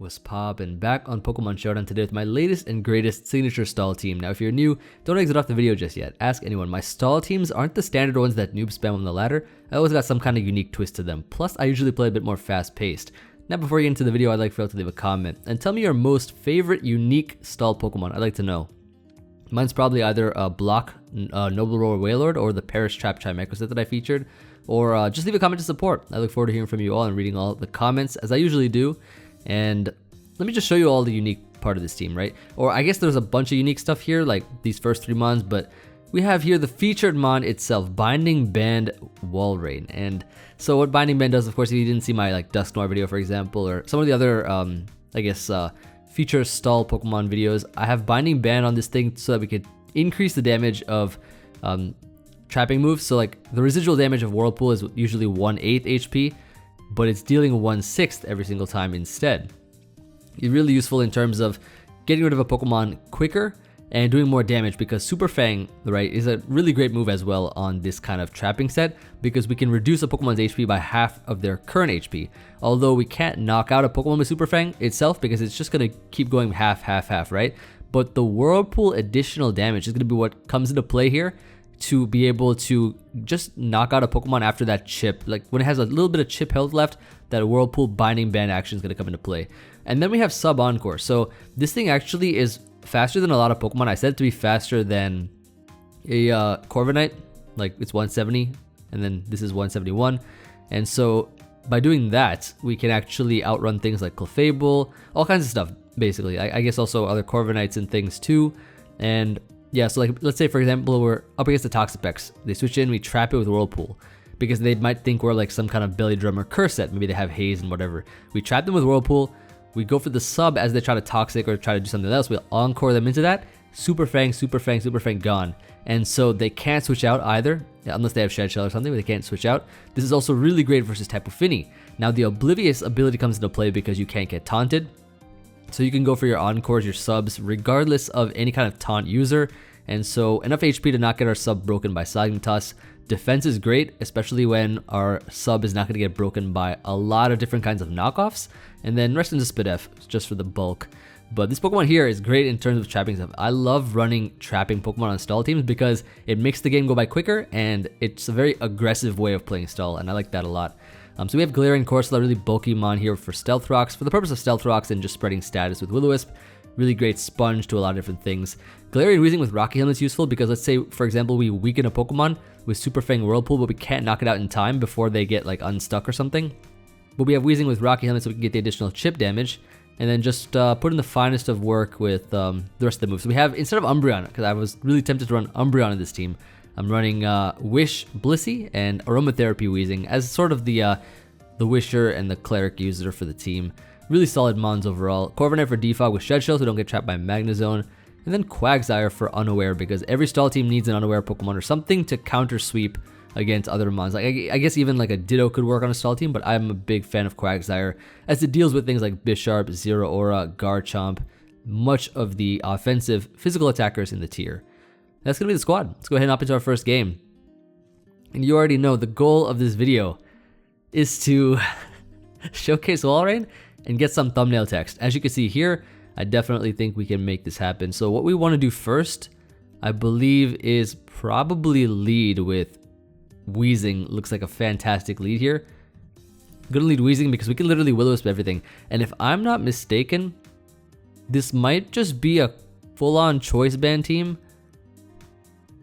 What's poppin'? Back on Pokemon Showdown today with my latest and greatest signature stall team. Now if you're new, don't exit off the video just yet. Ask anyone. My stall teams aren't the standard ones that Noob spam on the ladder. I always got some kind of unique twist to them. Plus I usually play a bit more fast paced. Now before you get into the video, I'd like for you to leave a comment and tell me your most favorite unique stall Pokemon. I'd like to know. Mine's probably either a Block Noble Roar Wailord or the Perish Trap Chimecho set that I featured. Or just leave a comment to support. I look forward to hearing from you all and reading all the comments as I usually do. And let me just show you all the unique part of this team, right? Or I guess there's a bunch of unique stuff here, like these first 3 mons, but we have here the featured mon itself, Binding Band Walrein. And so what Binding Band does, of course, if you didn't see my like Dusk Noir video, for example, or some of the other, I guess, feature stall Pokemon videos, I have Binding Band on this thing so that we could increase the damage of trapping moves. So like the residual damage of Whirlpool is usually 1/8 HP, but it's dealing 1/6 every single time instead. It's really useful in terms of getting rid of a Pokemon quicker and doing more damage, because Super Fang, right, is a really great move as well on this kind of trapping set, because we can reduce a Pokemon's HP by half of their current HP. Although we can't knock out a Pokemon with Super Fang itself because it's just going to keep going half, right? But the Whirlpool additional damage is going to be what comes into play here to be able to just knock out a Pokemon after that chip. Like when it has a little bit of chip health left, that Whirlpool Binding Band action is going to come into play. And then we have Sub Encore. So this thing actually is faster than a lot of Pokemon. I said it to be faster than a Corviknight, like it's 170, and then this is 171. And so by doing that, we can actually outrun things like Clefable, all kinds of stuff, basically. I guess also other Corviknights and things too. And yeah, so like let's say for example we're up against the Toxapex. They switch in, we trap it with Whirlpool because they might think we're like some kind of Belly Drum or Curse set. Maybe they have Haze and whatever. We trap them with Whirlpool. We go for the sub as they try to Toxic or try to do something else. We'll Encore them into that. Super Fang, Super Fang, Super Fang gone. And so they can't switch out either, unless they have Shed Shell or something, but they can't switch out. This is also really great versus Tapu Fini. Now the Oblivious ability comes into play because you can't get taunted. So you can go for your Encores, your subs, regardless of any kind of taunt user. And so enough HP to not get our sub broken by Sagnitas. Defense is great, especially when our sub is not going to get broken by a lot of different kinds of knockoffs. And then rest into Spidef, just for the bulk. But this Pokemon here is great in terms of trapping stuff. I love running trapping Pokemon on stall teams because it makes the game go by quicker, and it's a very aggressive way of playing stall, and I like that a lot. So we have Galarian Corsola, really bulky mon here for Stealth Rocks, for the purpose of Stealth Rocks and just spreading status with Will-O-Wisp. Really great sponge to a lot of different things. Galarian Weezing with Rocky Helmet is useful because let's say, for example, we weaken a Pokemon with Super Fang Whirlpool, but we can't knock it out in time before they get like unstuck or something. But we have Weezing with Rocky Helmet so we can get the additional chip damage, and then just put in the finest of work with the rest of the moves. So we have, instead of Umbreon, because I was really tempted to run Umbreon in this team, I'm running Wish Blissey and Aromatherapy Weezing as sort of the Wisher and the Cleric user for the team. Really solid mons overall. Corviknight for Defog with Shed Shell so we don't get trapped by Magnezone. And then Quagsire for Unaware, because every stall team needs an Unaware Pokemon or something to counter sweep against other mons. Like I guess even like a Ditto could work on a stall team, but I'm a big fan of Quagsire as it deals with things like Bisharp, Zero Aura, Garchomp, much of the offensive physical attackers in the tier. That's going to be the squad. Let's go ahead and hop into our first game. And you already know the goal of this video is to showcase Wal-Rein and get some thumbnail text. As you can see here, I definitely think we can make this happen. So what we want to do first, I believe, is probably lead with Weezing. Looks like a fantastic lead here. I'm gonna lead Weezing because we can literally Will-O-Wisp everything. And if I'm not mistaken, this might just be a full-on choice band team,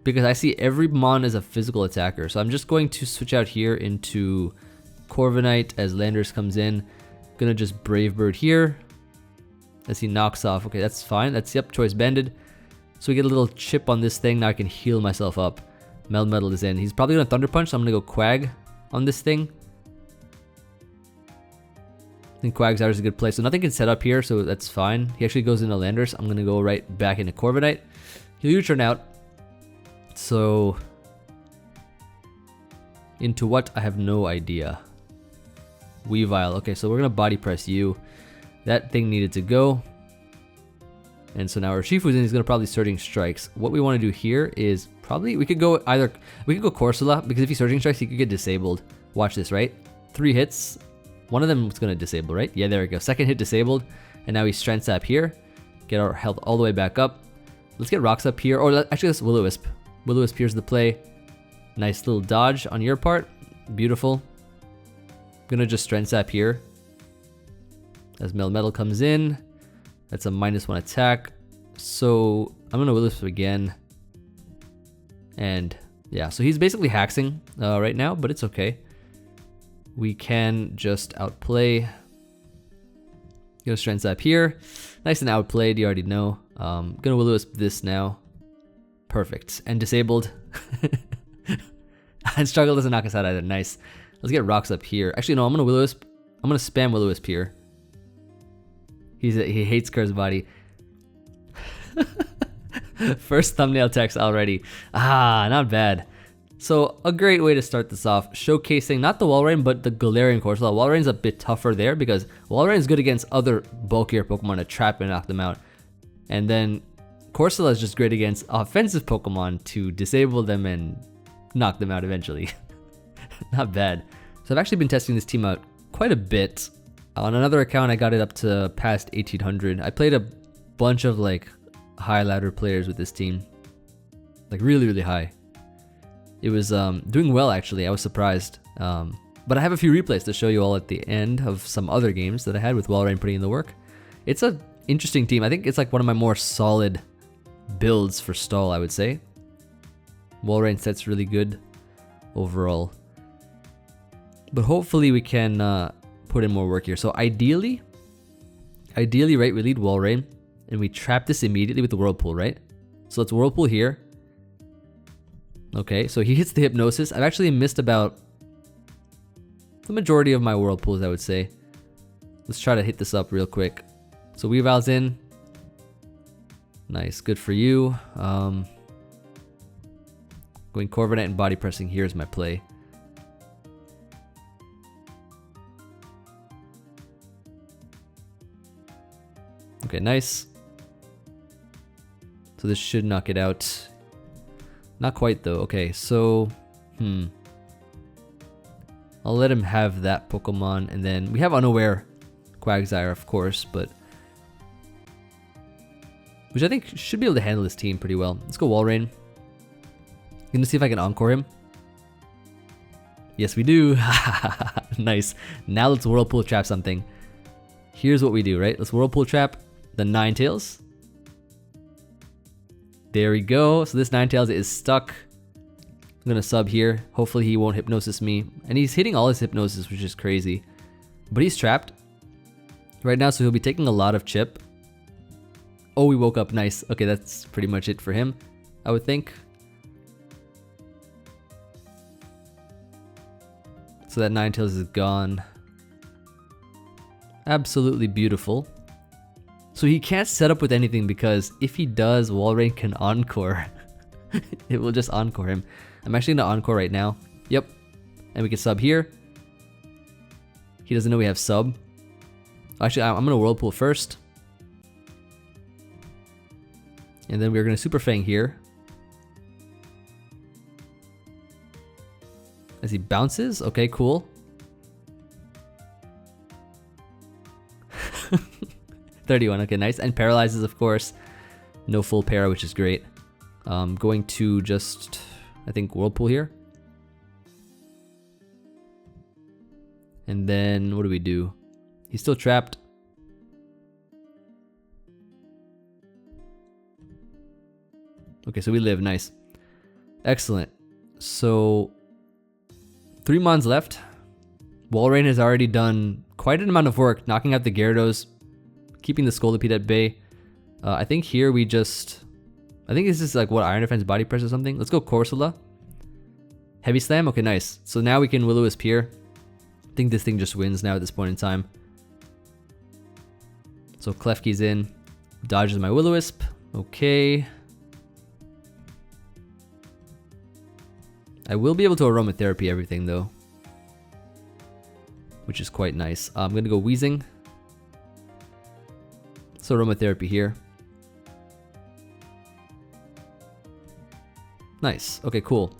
because I see every mon as a physical attacker. So I'm just going to switch out here into Corviknight as Landers comes in. Gonna just Brave Bird here as he knocks off. Okay, that's fine. That's, yep, choice banded. So we get a little chip on this thing. Now I can heal myself up. Melmetal is in. He's probably gonna Thunder Punch, so I'm gonna go Quag on this thing. I think Quagsire is a good play. So nothing can set up here, so that's fine. He actually goes into Landers. I'm gonna go right back into Corviknight. He'll U-turn out. So into what? I have no idea. Weavile. Okay, so we're gonna body press you. That thing needed to go. And so now our Shifu's in, he's gonna probably Surging Strikes. What we want to do here is probably, we could go Corsola, because if he Surging Strikes, he could get disabled. Watch this, right? 3 hits, One of them is going to disable, right? Yeah, there we go. Second hit disabled. And now we Strength Sap here. Get our health all the way back up. Let's get Rocks up here. Or actually, let's Will-O-Wisp. Will-O-Wisp here's the play. Nice little dodge on your part. Beautiful. Gonna just Strength Sap here. As Melmetal comes in. That's a -1 attack. So I'm gonna Will-O-Wisp again. And yeah, so he's basically hacking right now, but it's okay. We can just outplay. Gonna Strength Sap here. Nice and outplayed, you already know. Gonna Will-O-Wisp this now. Perfect. And disabled. And Struggle doesn't knock us out either. Nice. Let's get Rocks up here. Actually, no, I'm gonna Will-O-Wisp. I'm gonna spam Will-O-Wisp here. He hates Curse Body. First thumbnail text already. Ah, not bad. So a great way to start this off, showcasing not the Wal-Rein, but the Galarian Corsola. Wal-Rein's a bit tougher there because Wal-Rein's good against other bulkier Pokemon to trap and knock them out. And then Corsola is just great against offensive Pokemon to disable them and knock them out eventually. Not bad. So I've actually been testing this team out quite a bit. On another account, I got it up to past 1800. I played a bunch of like high ladder players with this team. Like really, really high. It was doing well actually, I was surprised. But I have a few replays to show you all at the end of some other games that I had with Wal-Rein putting in the work. It's an interesting team. I think it's like one of my more solid builds for stall, I would say. Wal-Rein set's really good overall. But hopefully we can put in more work here. So ideally, right, we lead Wal-Rein and we trap this immediately with the Whirlpool, right? So let's Whirlpool here. Okay, so he hits the Hypnosis. I've actually missed about the majority of my Whirlpools, I would say. Let's try to hit this up real quick. So Weavile's in. Nice, good for you. Going Corviknight and Body Pressing here is my play. Okay, nice. So this should knock it out. Not quite though. Okay, so I'll let him have that Pokemon, and then we have Unaware Quagsire, of course, but which I think should be able to handle this team pretty well. Let's go Wal-Rein. Gonna see if I can Encore him. Yes, we do. Nice. Now let's Whirlpool Trap something. Here's what we do, right? Let's Whirlpool Trap the Ninetales. There we go. So this Ninetales is stuck. I'm gonna sub here. Hopefully he won't Hypnosis me. And he's hitting all his Hypnosis, which is crazy. But he's trapped right now, so he'll be taking a lot of chip. Oh, we woke up. Nice. Okay, that's pretty much it for him, I would think. So that Ninetales is gone. Absolutely beautiful. So he can't set up with anything because if he does, Wal-Rein can Encore. It will just Encore him. I'm actually gonna Encore right now. Yep. And we can sub here. He doesn't know we have sub. Actually, I'm gonna Whirlpool first. And then we're gonna Super Fang here. As he bounces, okay, cool. 31, okay, nice. And paralyzes, of course. No full para, which is great. Going to just, I think, Whirlpool here. And then, what do we do? He's still trapped. Okay, so we live, nice. Excellent. So, 3 Mons left. Wal-Rein has already done quite an amount of work, knocking out the Gyarados, keeping the Scolipede at bay. I think here we just... I think this is like what, Iron Defense Body Press or something? Let's go Corsola. Heavy Slam? Okay, nice. So now we can Will-O-Wisp here. I think this thing just wins now at this point in time. So Klefki's in. Dodges my Will-O-Wisp. Okay. I will be able to Aromatherapy everything though, which is quite nice. I'm gonna go Weezing. So Aromatherapy here. Nice. Okay, cool.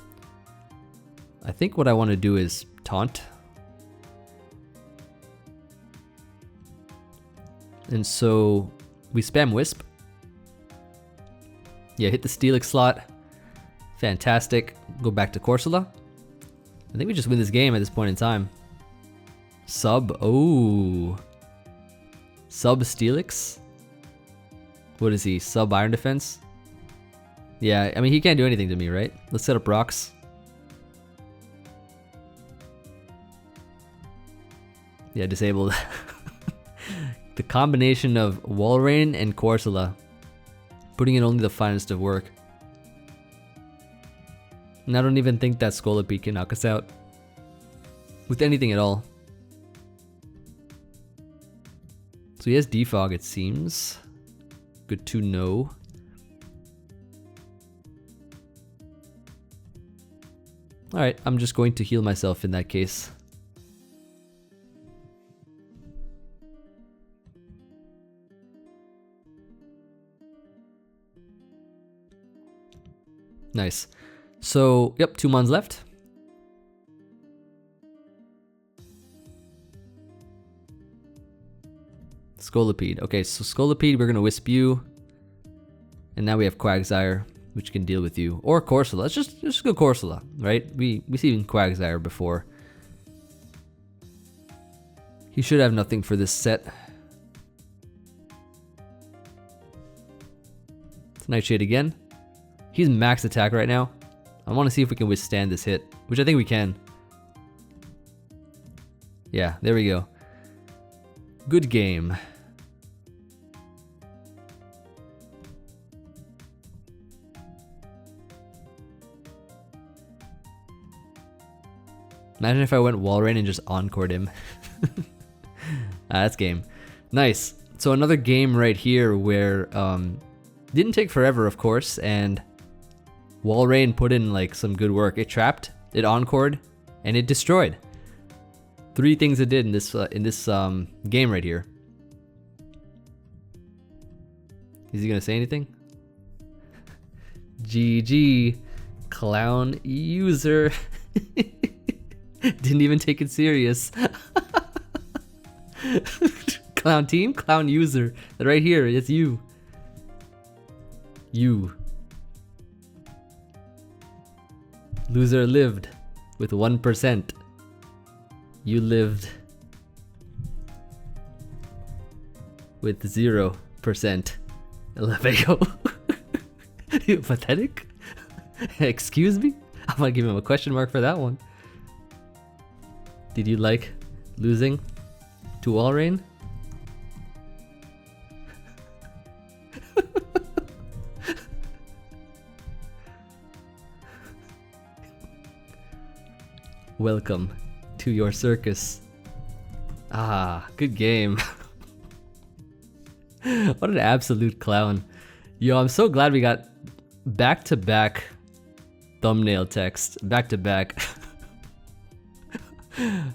I think what I want to do is Taunt. And so we spam Wisp. Yeah, hit the Steelix slot. Fantastic. Go back to Corsola. I think we just win this game at this point in time. Sub. Oh. Sub Steelix. What is he? Sub Iron Defense? Yeah, I mean, he can't do anything to me, right? Let's set up rocks. Yeah, disabled. The combination of Wal-Rein and Corsola. Putting in only the finest of work. And I don't even think that Scolipede can knock us out. With anything at all. So he has Defog, it seems. Good to know. Alright, I'm just going to heal myself in that case. Nice. So, yep, 2 mons left. Scolipede. Okay, so Scolipede, we're gonna Wisp you. And now we have Quagsire, which can deal with you. Or Corsola. Let's just go Corsola, right? We seen Quagsire before. He should have nothing for this set. It's Nightshade again. He's max attack right now. I want to see if we can withstand this hit, which I think we can. Yeah, there we go. Good game. Imagine if I went Wal-Rein and just encored him. That's game. Nice. So another game right here where didn't take forever, of course, and Wal-Rein put in like some good work. It trapped, it encored, and it destroyed. 3 things it did in this game right here. Is he gonna say anything? GG, clown user. Didn't even take it serious. Clown team, clown user. Right here, it's you. You. Loser lived with 1%. You lived with 0%. LFAO. You pathetic? Excuse me? I'm gonna give him a question mark for that one. Did you like losing to Wal-Rein? Welcome to your circus. Ah, good game. What an absolute clown. Yo, I'm so glad we got back-to-back thumbnail text. Back-to-back.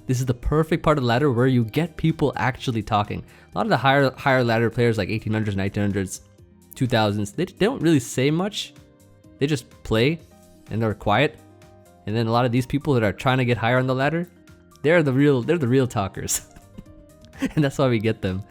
This is the perfect part of the ladder where you get people actually talking. A lot of the higher ladder players like 1800s, 1900s, 2000s, they don't really say much. They just play and they're quiet. And then a lot of these people that are trying to get higher on the ladder, they're the real talkers. And that's why we get them.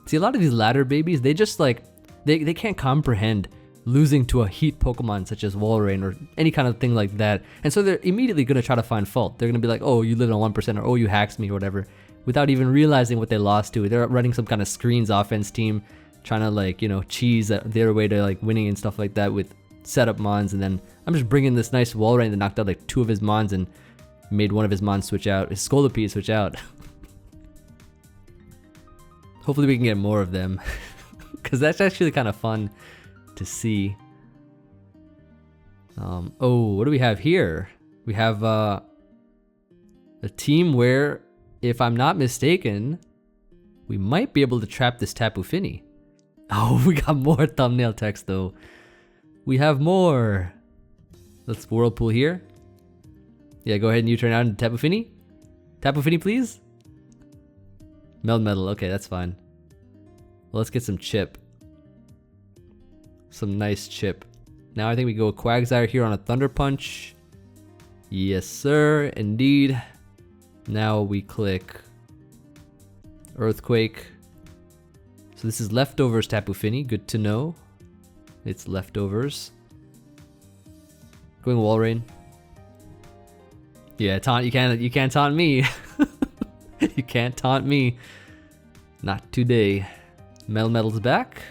See, a lot of these ladder babies, they just like, they can't comprehend losing to a heat Pokemon such as Wal-Rein or any kind of thing like that. And so they're immediately going to try to find fault. They're going to be like, oh, you lived on 1%, or oh, you hacked me or whatever, without even realizing what they lost to. They're running some kind of screens offense team, trying to like, you know, cheese their way to like winning and stuff like that with setup mons. And then I'm just bringing this nice Wal-Rein that knocked out like 2 of his mons and made one of his mons switch out, his Scolipede switch out. Hopefully we can get more of them, because that's actually kind of fun to see. Oh, what do we have here? We have a team where, if I'm not mistaken, we might be able to trap this Tapu Fini. Oh, we got more thumbnail text though. We have more. Let's Whirlpool here. Yeah, go ahead and U-turn out into Tapu Fini. Tapu Fini, please. Melmetal, okay, that's fine. Well, let's get some chip. Some nice chip. Now I think we go Quagsire here on a Thunder Punch. Yes, sir, indeed. Now we click Earthquake. So this is leftovers Tapu Fini. Good to know. It's leftovers. Going Wal-Rein. Yeah, taunt. You can't taunt me. You can't taunt me. Not today. Melmetal's back.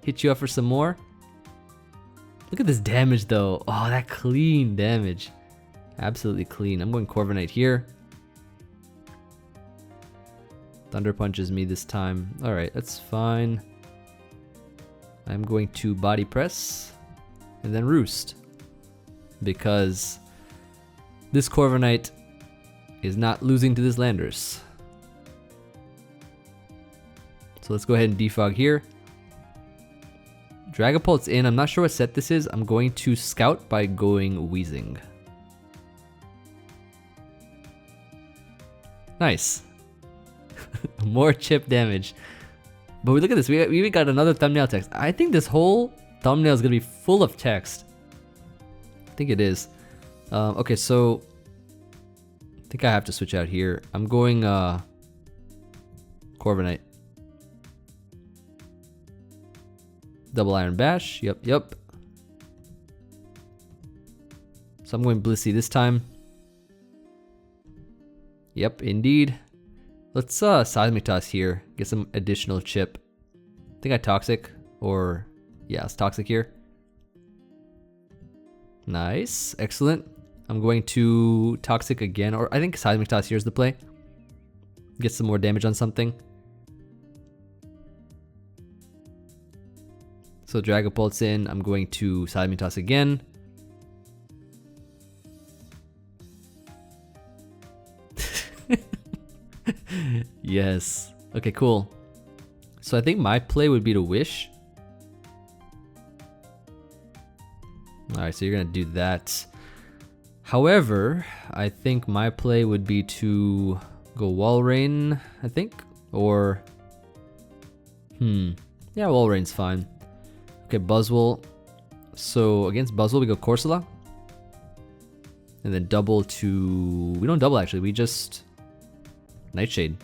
Hit you up for some more. Look at this damage though. Oh, that clean damage. Absolutely clean. I'm going Corviknight here. Thunder punches me this time. Alright, that's fine. I'm going to body press and then roost. Because this Corviknight is not losing to this Landorus. So let's go ahead and defog here. Dragapult's in. I'm not sure what set this is. I'm going to scout by going Weezing. Nice. More chip damage. But look at this. We even got another thumbnail text. I think this whole thumbnail is going to be full of text. I think it is. Okay, so I think I have to switch out here. I'm going Corviknight. Double Iron Bash. Yep. So I'm going Blissey this time. Yep, indeed. Let's Seismic Toss here. Get some additional chip. I think I Toxic. Or, yeah, it's Toxic here. Nice. Excellent. I'm going to Toxic again. Or I think Seismic Toss here is the play. Get some more damage on something. So Dragapult's in. I'm going to Seismic Toss again. Yes. Okay, cool. So I think my play would be to Wish. Alright, so you're gonna do that. However, I think my play would be to go Wal-Rein, I think. Or yeah, Wal-Rein's fine. Okay, Buzzwole. So against Buzzwole we go Corsola. And then double to... We don't double actually, we just... Nightshade.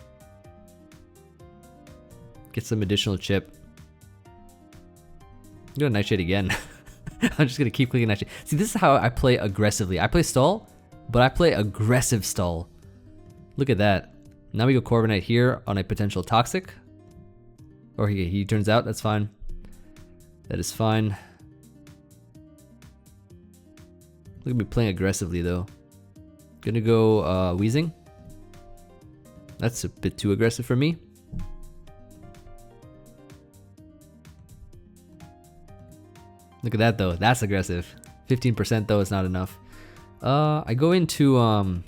Get some additional chip. I'm gonna Nightshade again. I'm just gonna keep clicking Nightshade. See, this is how I play aggressively. I play stall, but I play aggressive stall. Look at that. Now we go Corviknight here on a potential Toxic. Or he turns out, that's fine. That is fine. Look at me playing aggressively though. Gonna go Weezing. That's a bit too aggressive for me. Look at that though, that's aggressive. 15% though is not enough. I go into I don't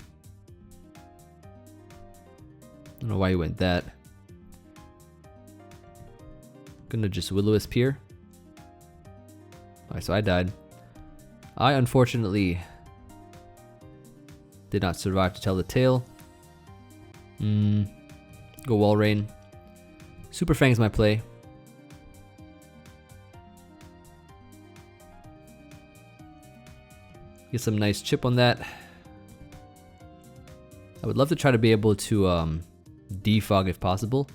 know why you went that. Gonna just Will-O-Wisp here. Alright, so I died. I unfortunately did not survive to tell the tale. Go Wal-Rein. Super Fang is my play. Get some nice chip on that. I would love to try to be able to defog if possible.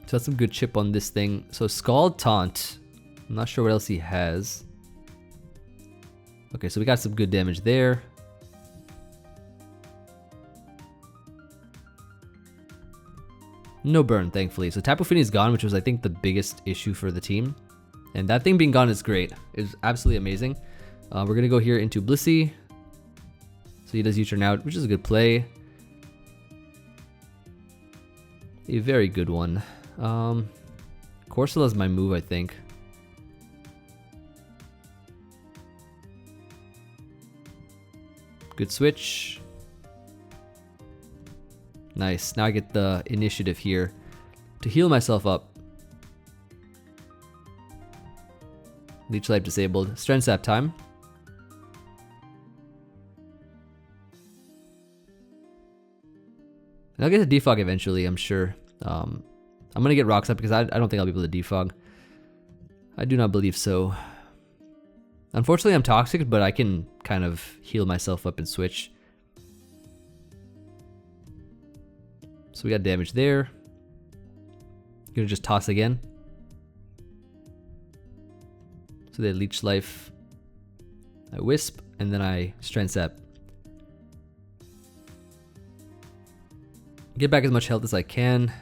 So that's some good chip on this thing. So Scald Taunt. I'm not sure what else he has. Okay, so we got some good damage there. No burn, thankfully. So Tapu Fini is gone, which was I think the biggest issue for the team. And that thing being gone is great. It's absolutely amazing. We're gonna go here into Blissey. So he does U-turn out, which is a good play. A very good one. Corsola is my move, I think. Good switch. Nice. Now I get the initiative here to heal myself up. Leech Life disabled. Strength Sap time. And I'll get a defog eventually, I'm sure. I'm gonna get Rocks up because I don't think I'll be able to defog. I do not believe so. Unfortunately, I'm toxic, but I can kind of heal myself up and switch. So we got damage there. Gonna just toss again. So they leech life. I wisp, and then I strength sap. Get back as much health as I can.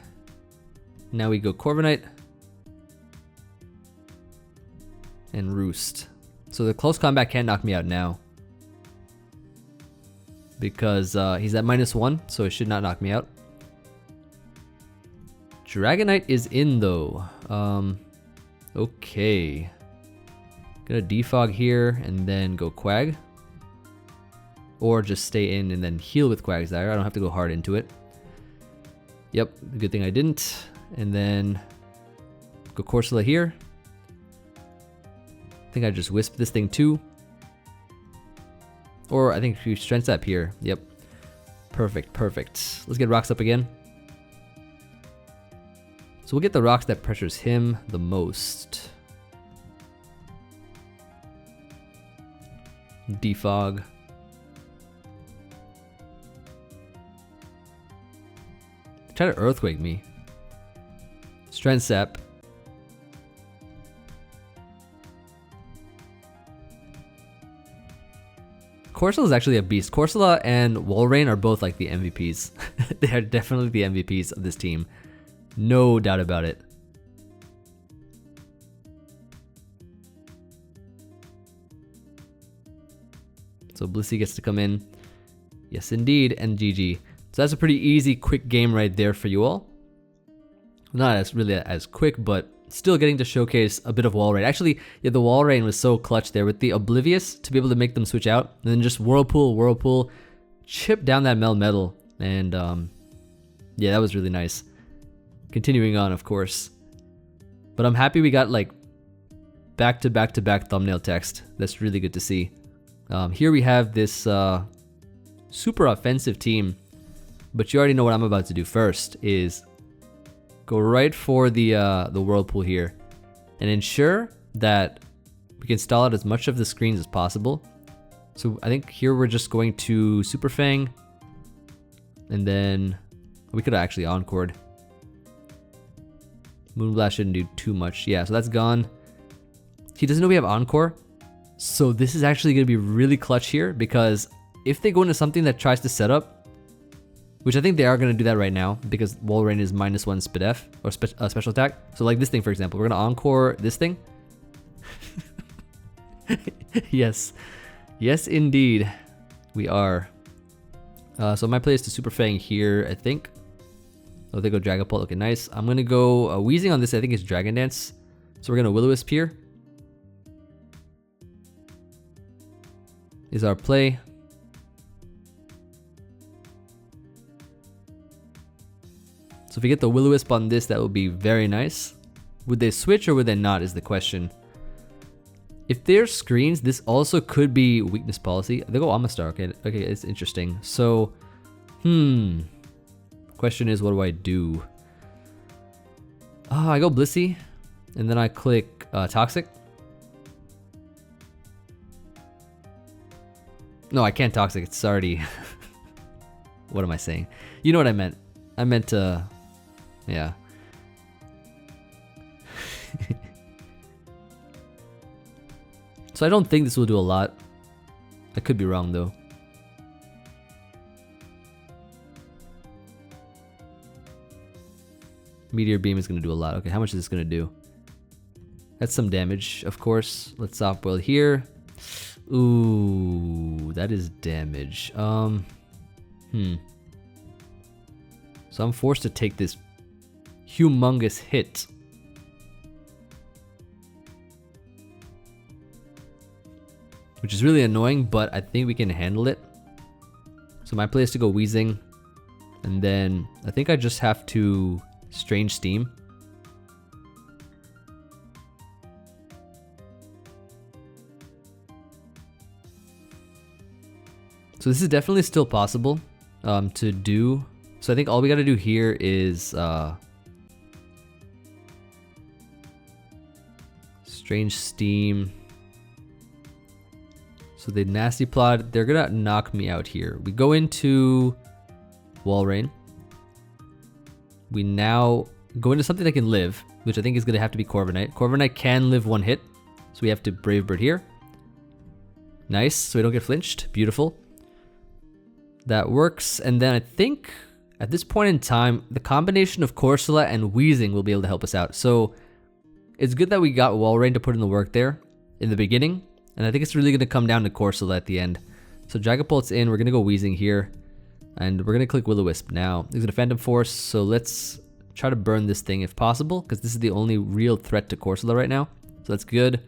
Now we go Corviknight. And Roost. So the close combat can't knock me out now. Because he's at -1, so it should not knock me out. Dragonite is in though. Okay. Gonna defog here and then go Quag. Or just stay in and then heal with Quagsire. I don't have to go hard into it. Yep, good thing I didn't. And then go Corsola here. I think I just wisp this thing too. Or I think you strength sap here. Yep. Perfect, perfect. Let's get rocks up again. So we'll get the rocks that pressures him the most. Defog. Try to earthquake me. Strength sap. Corsola is actually a beast. Corsola and Wal-Rein are both like the MVPs. They are definitely the MVPs of this team. No doubt about it. So Blissey gets to come in. Yes, indeed, and GG. So that's a pretty easy, quick game right there for you all. Not as really as quick, but still getting to showcase a bit of Wal-Rein. Actually, yeah, the Wal-Rein was so clutch there with the Oblivious to be able to make them switch out. And then just Whirlpool, chip down that Melmetal. And yeah, that was really nice. Continuing on, of course. But I'm happy we got like back-to-back-to-back thumbnail text. That's really good to see. Here we have this super offensive team. But you already know what I'm about to do first is go right for the Whirlpool here and ensure that we can stall out as much of the screens as possible. So I think here we're just going to Super Fang, and then we could have actually encored. Moonblast shouldn't do too much. Yeah, so that's gone. He doesn't know we have Encore, so this is actually going to be really clutch here, because if they go into something that tries to set up, which I think they are going to do that right now, because Wal-Rein is -1 SpDef, or special attack. So like this thing, for example, we're going to Encore this thing. Yes. Yes, indeed. We are. So my play is to Super Fang here, I think. Oh, they go Dragapult. Okay, nice. I'm going to go Weezing on this. I think it's Dragon Dance. So we're going to Will-O-Wisp here. Is our play. So if we get the Will-O-Wisp on this, that would be very nice. Would they switch or would they not is the question. If there's screens, this also could be weakness policy. They go Amistar. Okay, it's interesting. So, question is, what do I do? I go Blissey, and then I click Toxic. No, I can't Toxic. It's already... What am I saying? You know what I meant. I meant to... Yeah. So I don't think this will do a lot. I could be wrong though. Meteor Beam is going to do a lot. Okay, how much is this going to do? That's some damage, of course. Let's soft boil here. Ooh, that is damage. So I'm forced to take this humongous hit. Which is really annoying, but I think we can handle it. So my play is to go Weezing. And then I think I just have to Strange Steam. So this is definitely still possible to do. So I think all we gotta do here is Strange Steam. So they nasty plot. They're gonna knock me out here. We go into Wal-Rein. We now go into something that can live, which I think is gonna have to be Corviknight. Corviknight can live one hit, so we have to Brave Bird here. Nice, so we don't get flinched. Beautiful. That works, and then I think at this point in time, the combination of Corsola and Weezing will be able to help us out. So it's good that we got Wal-Rein to put in the work there in the beginning, and I think it's really going to come down to Corsola at the end. So Dragapult's in, we're going to go Weezing here, and we're going to click Will-O-Wisp now. He's going to Phantom Force, so let's try to burn this thing if possible, because this is the only real threat to Corsola right now. So that's good.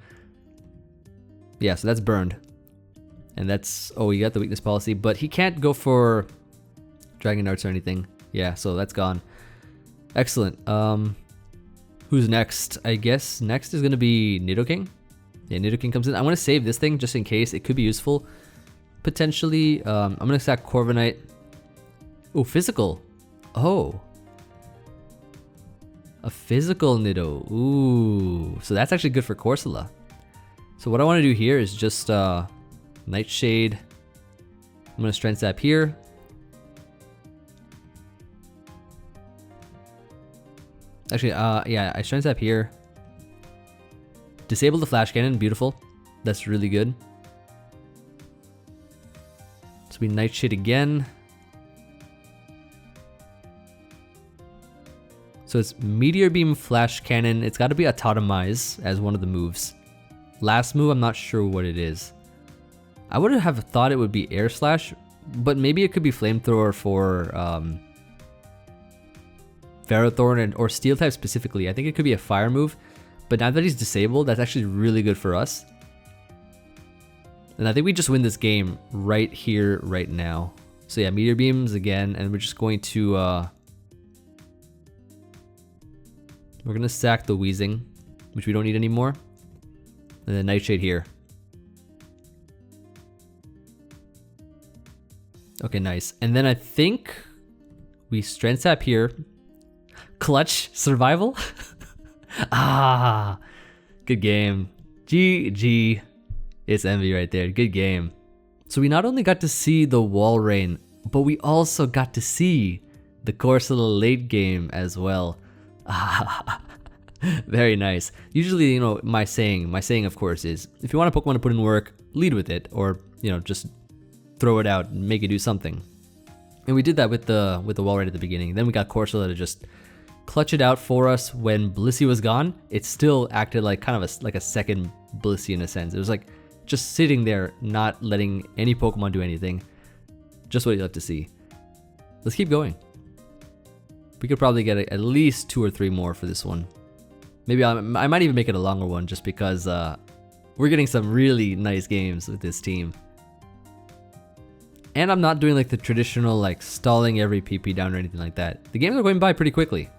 Yeah, so that's burned. And that's, oh, he got the weakness policy, but he can't go for Dragon Darts or anything. Yeah, so that's gone. Excellent. Who's next? I guess next is going to be Nidoking. Yeah, Nidoking comes in. I want to save this thing just in case. It could be useful. Potentially, I'm going to sack Corviknight. Oh, physical. Oh. A physical Nido. Ooh. So that's actually good for Corsola. So what I want to do here is just Nightshade. I'm going to Strength Sap here. Actually, yeah, I Strength Sap here. Disable the Flash Cannon. Beautiful. That's really good. So we Nightshade again. So it's Meteor Beam, Flash Cannon. It's got to be Autotomize as one of the moves. Last move, I'm not sure what it is. I would have thought it would be Air Slash, but maybe it could be Flamethrower for Ferrothorn or Steel type specifically. I think it could be a fire move, but now that he's disabled, that's actually really good for us. And I think we just win this game right here, right now. So yeah, Meteor Beams again, and we're just going to we're gonna sack the Weezing, which we don't need anymore, and then Nightshade here. Okay, nice. And then I think we Strength Sap here. Clutch survival. Ah, good game. GG. It's Emvee right there. Good game. So we not only got to see the Wal-Rein, but we also got to see the Corsola late game as well. Ah, very nice. Usually, you know, my saying of course is, if you want a Pokemon to put in work, lead with it, or you know, just throw it out and make it do something. And we did that with the Wal-Rein at the beginning. Then we got Corsola to just clutch it out for us when Blissey was gone. It still acted like kind of like a second Blissey in a sense. It was like just sitting there, not letting any Pokemon do anything. Just what you love to see. Let's keep going. We could probably get at least 2 or 3 more for this one. Maybe I might even make it a longer one just because we're getting some really nice games with this team. And I'm not doing like the traditional like stalling every PP down or anything like that. The games are going by pretty quickly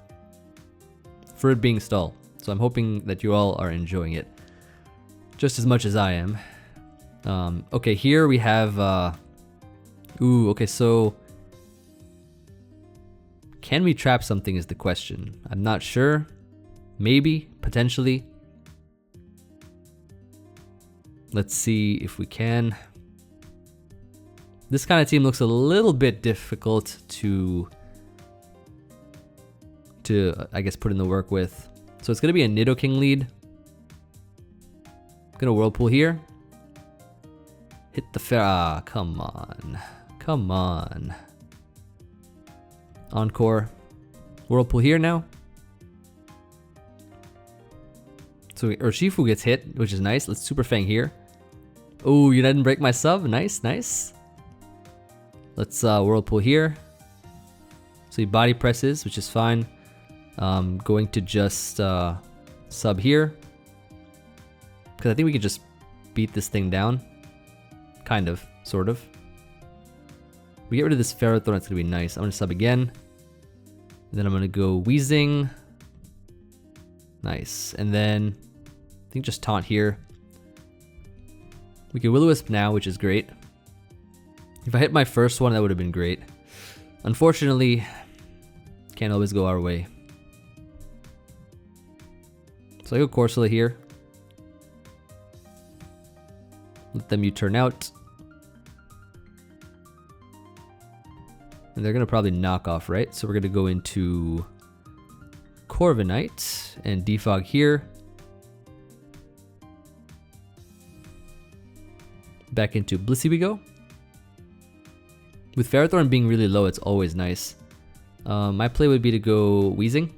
for it being stall. So I'm hoping that you all are enjoying it just as much as I am. Okay, here we have, ooh, okay, so can we trap something is the question. I'm not sure. Maybe, potentially. Let's see if we can. This kind of team looks a little bit difficult to I guess put in the work with. So it's gonna be a Nidoking lead. Gonna Whirlpool here. Hit the come on. Come on. Encore. Whirlpool here now. So Urshifu gets hit, which is nice. Let's Super Fang here. Oh, you didn't break my sub. Nice, nice. Let's Whirlpool here. So he body presses, which is fine. Going to just sub here. Because I think we could just beat this thing down. Kind of, sort of. We get rid of this Ferrothorn, it's going to be nice. I'm going to sub again. And then I'm going to go Weezing. Nice. And then I think just Taunt here. We can Will-O-Wisp now, which is great. If I hit my first one, that would have been great. Unfortunately, can't always go our way. So I go Corsola here. let them U-turn out. And they're gonna probably knock off, right? So we're gonna go into Corviknight and Defog here. Back into Blissey we go. With Ferrothorn being really low, it's always nice. My play would be to go Weezing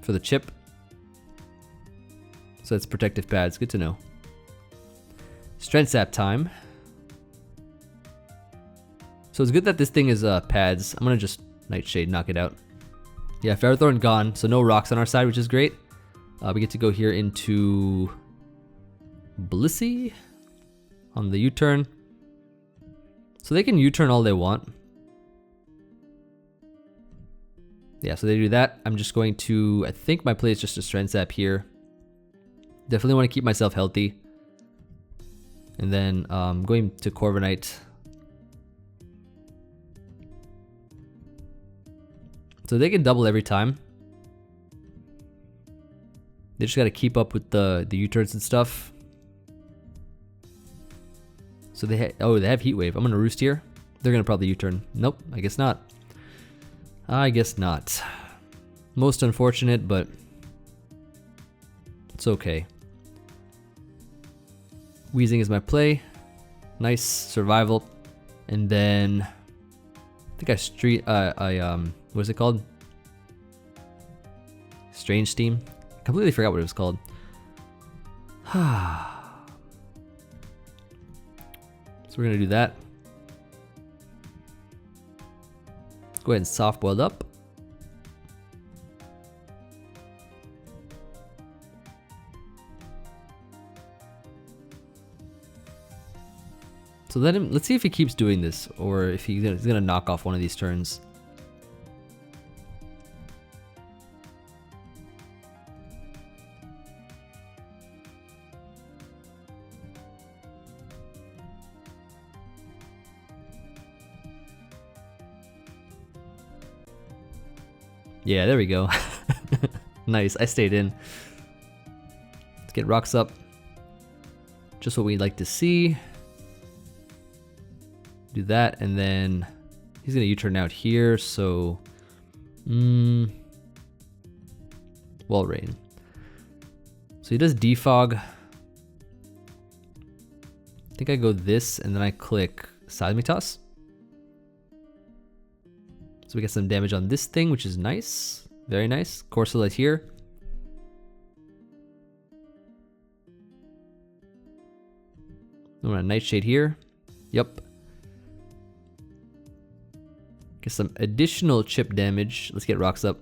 for the chip. So that's protective pads, good to know. Strength Sap time. So it's good that this thing is pads. I'm gonna just Nightshade, knock it out. Yeah, Ferrothorn gone, so no rocks on our side, which is great. We get to go here into Blissey on the U-turn. So they can U-turn all they want. Yeah, so they do that. I'm just going to, I think my play is just a Strength Sap here. Definitely want to keep myself healthy. And then going to Corviknight. So they can double every time. They just got to keep up with the U-turns and stuff. So they have Heat Wave. I'm gonna Roost here. They're gonna probably U-turn. Nope, I guess not. I guess not. Most unfortunate, but it's okay. Weezing is my play. Nice survival. And then I think what is it called? Strange Steam. I completely forgot what it was called. So we're gonna do that. Go ahead and soft boiled up. So let's see if he keeps doing this, or if he's gonna knock off one of these turns. Yeah, there we go. Nice, I stayed in. Let's get rocks up. Just what we'd like to see. Do that, and then he's gonna U-turn out here, so Wal-Rein. So he does Defog. I think I go this, and then I click Seismic Toss. So we get some damage on this thing, which is nice. Very nice. Corsola here. I'm gonna Nightshade here. Yep. Get some additional chip damage. Let's get rocks up.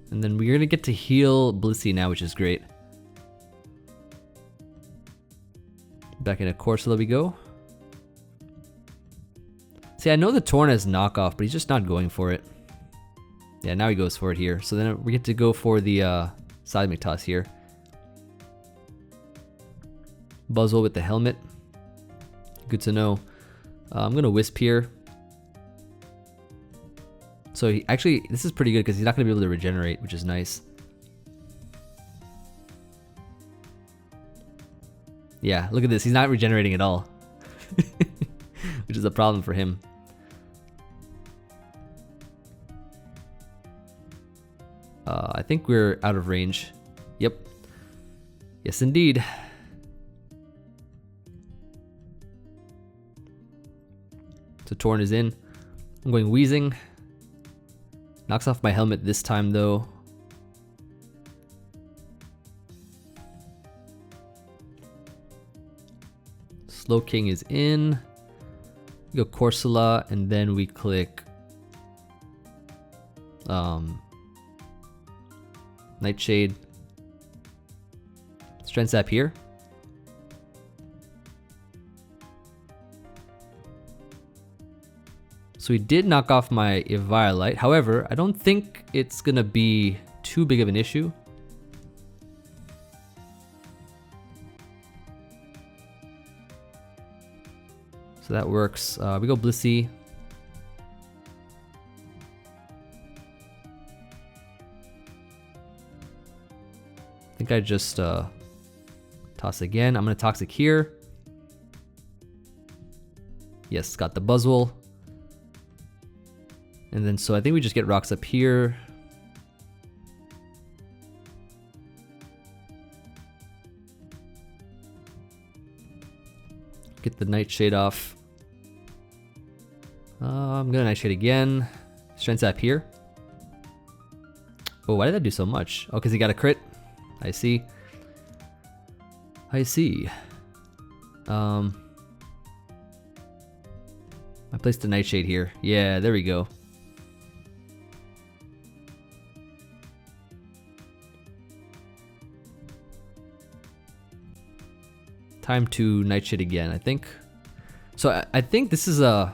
And then we're gonna get to heal Blissey now, which is great. Back into Corsola we go. See, I know the Torn has knockoff, but he's just not going for it. Yeah, now he goes for it here. So then we get to go for the Seismic Toss here. Buzzwole with the helmet. Good to know. I'm gonna Wisp here. So actually, this is pretty good because he's not gonna be able to regenerate, which is nice. Yeah, look at this. He's not regenerating at all. Which is a problem for him. I think we're out of range. Yep. Yes, indeed. So Torn is in. I'm going Weezing. Knocks off my helmet this time though. Slow King is in. We go Corsola, and then we click Nightshade. Strength Sap here. So he did knock off my Eviolite. However, I don't think it's gonna be too big of an issue. So that works. We go Blissey. think I just toss again. I'm gonna Toxic here. Yes, got the Buzzwole. And then so I think we just get rocks up here. Get the Nightshade off. I'm gonna Nightshade again. Strength Sap here. Oh, why did that do so much? Oh, because he got a crit. I see. I see. I placed the Nightshade here. Yeah, there we go. Time to Nightshade again, I think. So I think this is a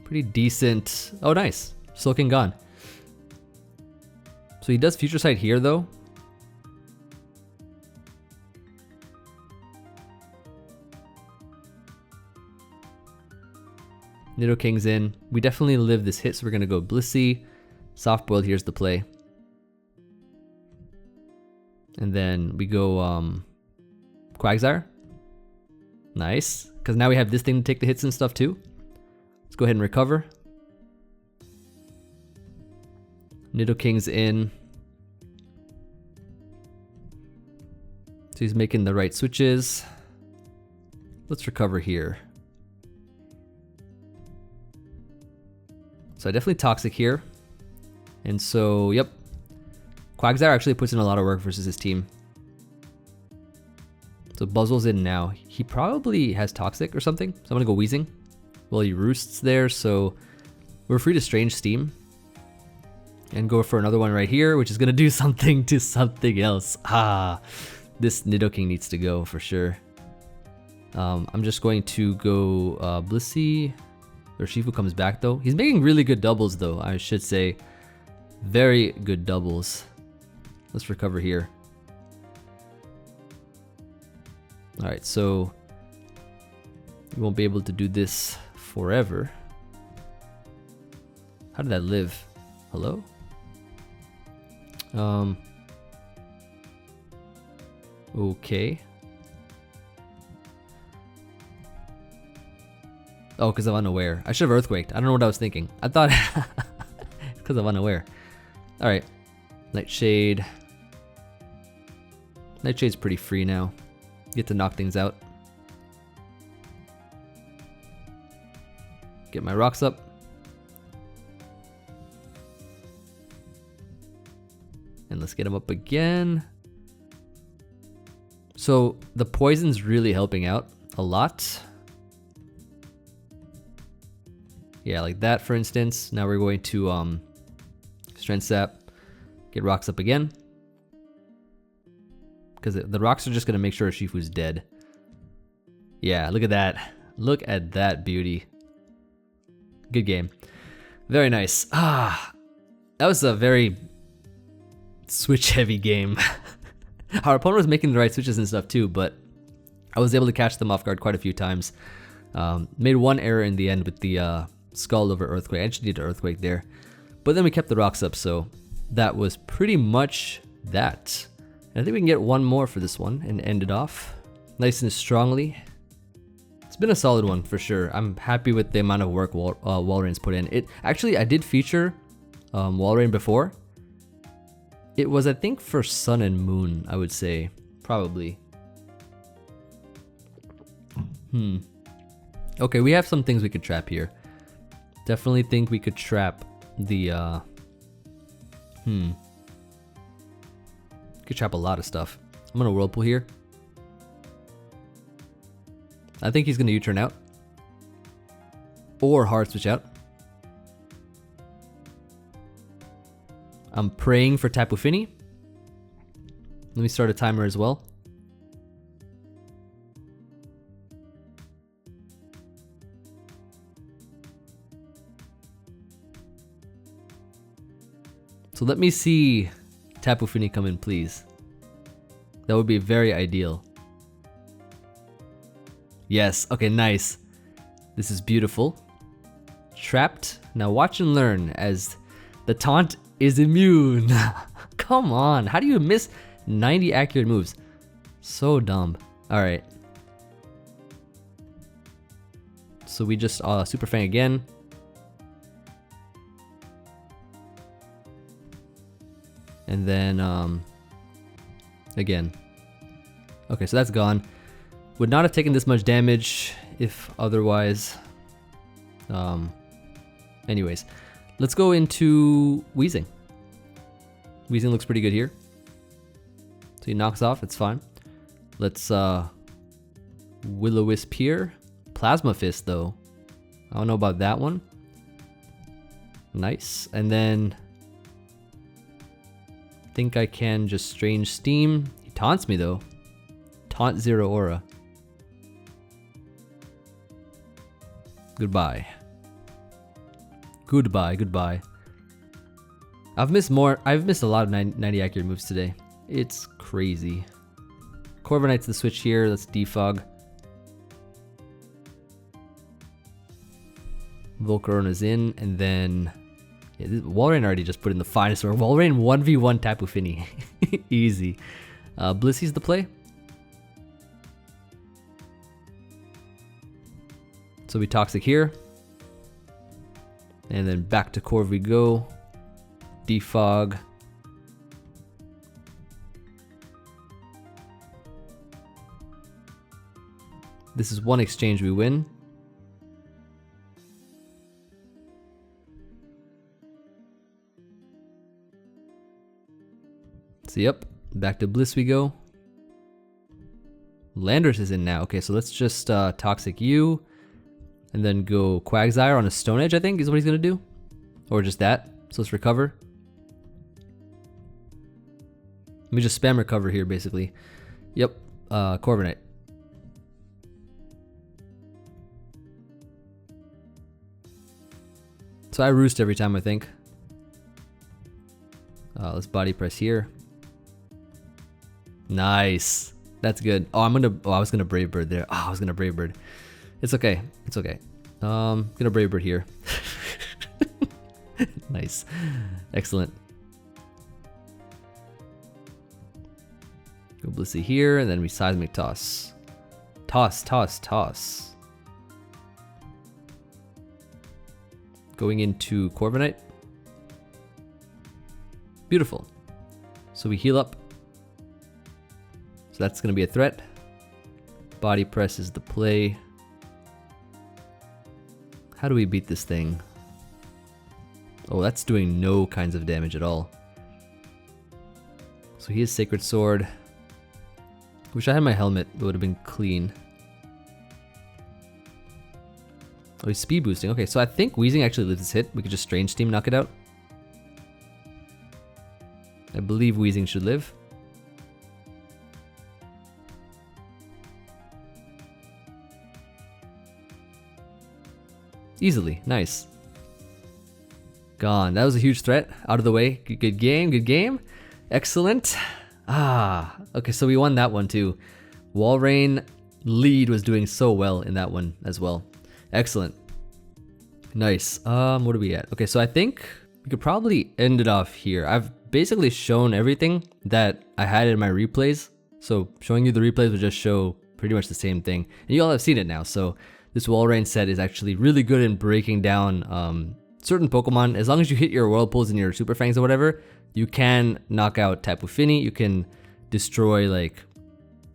pretty decent... Oh, nice. Slowking gone. So he does Future Sight here, though. Nidoking's in. We definitely live this hit, so we're going to go Blissey. Soft Boiled, here's the play. And then we go Quagsire. Nice. Because now we have this thing to take the hits and stuff too. Let's go ahead and recover. Nidoking's in. So he's making the right switches. Let's recover here. So I definitely Toxic here. And so, yep. Quagsire actually puts in a lot of work versus his team. So Buzzwole's in now. He probably has Toxic or something. So I'm gonna go Weezing. Well, he roosts there, so we're free to Strange Steam. And go for another one right here, which is gonna do something to something else. Ah, this Nidoking needs to go for sure. I'm just going to go Blissey. Urshifu comes back though. He's making really good doubles though, I should say. Very good doubles. Let's recover here. Alright, so we won't be able to do this forever. How did that live? Hello? Okay. Oh, because I'm unaware. I should have Earthquaked. I don't know what I was thinking. I thought because I'm unaware. Alright. Nightshade. Nightshade's pretty free now. Get to knock things out. Get my rocks up. And let's get him up again. So the poison's really helping out a lot. Yeah, like that for instance. Now we're going to Strength Sap, get rocks up again. Because the rocks are just going to make sure Urshifu's dead. Yeah, look at that. Look at that beauty. Good game. Very nice. Ah, that was a very switch heavy game. Our opponent was making the right switches and stuff too, but I was able to catch them off guard quite a few times. Made one error in the end with the Skull over Earthquake. I actually did Earthquake there. But then we kept the rocks up, so that was pretty much that. And I think we can get one more for this one and end it off nice and strongly. It's been a solid one for sure. I'm happy with the amount of work Wal-Rein's put in. I did feature Wal-Rein before. It was, I think, for Sun and Moon, I would say. Probably. Okay, we have some things we could trap here. Definitely think we could trap the, could trap a lot of stuff. I'm gonna Whirlpool here. I think he's gonna U-turn out. Or hard switch out. I'm praying for Tapu Fini. Let me start a timer as well. So let me see Tapu Fini come in, please. That would be very ideal. Yes, okay, nice. This is beautiful. Trapped. Now watch and learn as the taunt is immune. Come on, how do you miss 90 accurate moves. So dumb. Alright. So we just Super Fang again. And then again. Okay, so that's gone. Would not have taken this much damage if otherwise. Anyways, let's go into Weezing. Weezing looks pretty good here. So he knocks off, it's fine. Let's Will-O-Wisp here. Plasma Fist though. I don't know about that one. Nice. And then I think I can just Strange Steam. He taunts me though. Taunt Zero Aura. Goodbye. Goodbye, goodbye. I've missed a lot of 90 accurate moves today. It's crazy. Corviknight's the switch here. Let's defog. Volcarona's in, and then Wal-Rein already just put in the finest order. Wal-Rein 1v1 Tapu Fini. Easy. Blissey's the play. So we Toxic here. And then back to Corv we go. Defog. This is one exchange we win. So yep, back to Bliss we go. Landorus is in now. Okay, so let's just Toxic you. And then go Quagsire on a Stone Edge, I think, is what he's going to do. Or just that. So let's recover. Let me just spam recover here, basically. Yep, Corviknight. So I roost every time, I think. Let's body press here. Nice. That's good. Oh, I was gonna Brave Bird there. Oh, I was gonna Brave Bird. It's okay. It's okay. Gonna Brave Bird here. Nice. Excellent. Go Blissey here, and then we Seismic Toss. Toss, toss, toss. Going into Corviknight. Beautiful. So we heal up. So that's gonna be a threat. Body press is the play. How do we beat this thing? Oh, that's doing no kinds of damage at all. So he has Sacred Sword. Wish I had my helmet, it would have been clean. Oh, he's speed boosting. Okay, so I think Weezing actually lives this hit. We could just Strange Steam, knock it out. I believe Weezing should live. Easily, nice. Gone. That was a huge threat. Out of the way. Good game, good game. Excellent. Okay, so we won that one too. Wal-Rein lead was doing so well in that one as well. Excellent. Nice. What are we at? Okay, so I think we could probably end it off here. I've basically shown everything that I had in my replays. So showing you the replays would just show pretty much the same thing. And you all have seen it now, so this Wal-Rein set is actually really good in breaking down certain Pokemon. As long as you hit your Whirlpools and your Super Fangs or whatever, you can knock out Tapu Fini. You can destroy, like,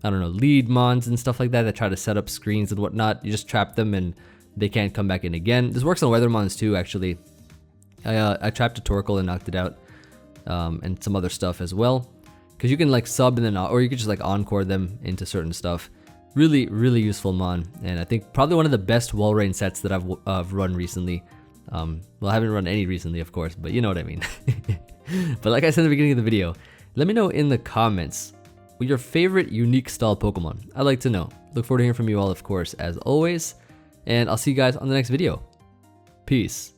I don't know, lead mons and stuff like that that try to set up screens and whatnot. You just trap them and they can't come back in again. This works on weather mons too, actually. I trapped a Torkoal and knocked it out, and some other stuff as well. Because you can like sub and then, or you could just like encore them into certain stuff. Really, really useful mon, and I think probably one of the best Wal-Rein sets that I've run recently. Well, I haven't run any recently, of course, but you know what I mean. But like I said in the beginning of the video, let me know in the comments what your favorite unique style Pokemon. I'd like to know. Look forward to hearing from you all, of course, as always, and I'll see you guys on the next video. Peace.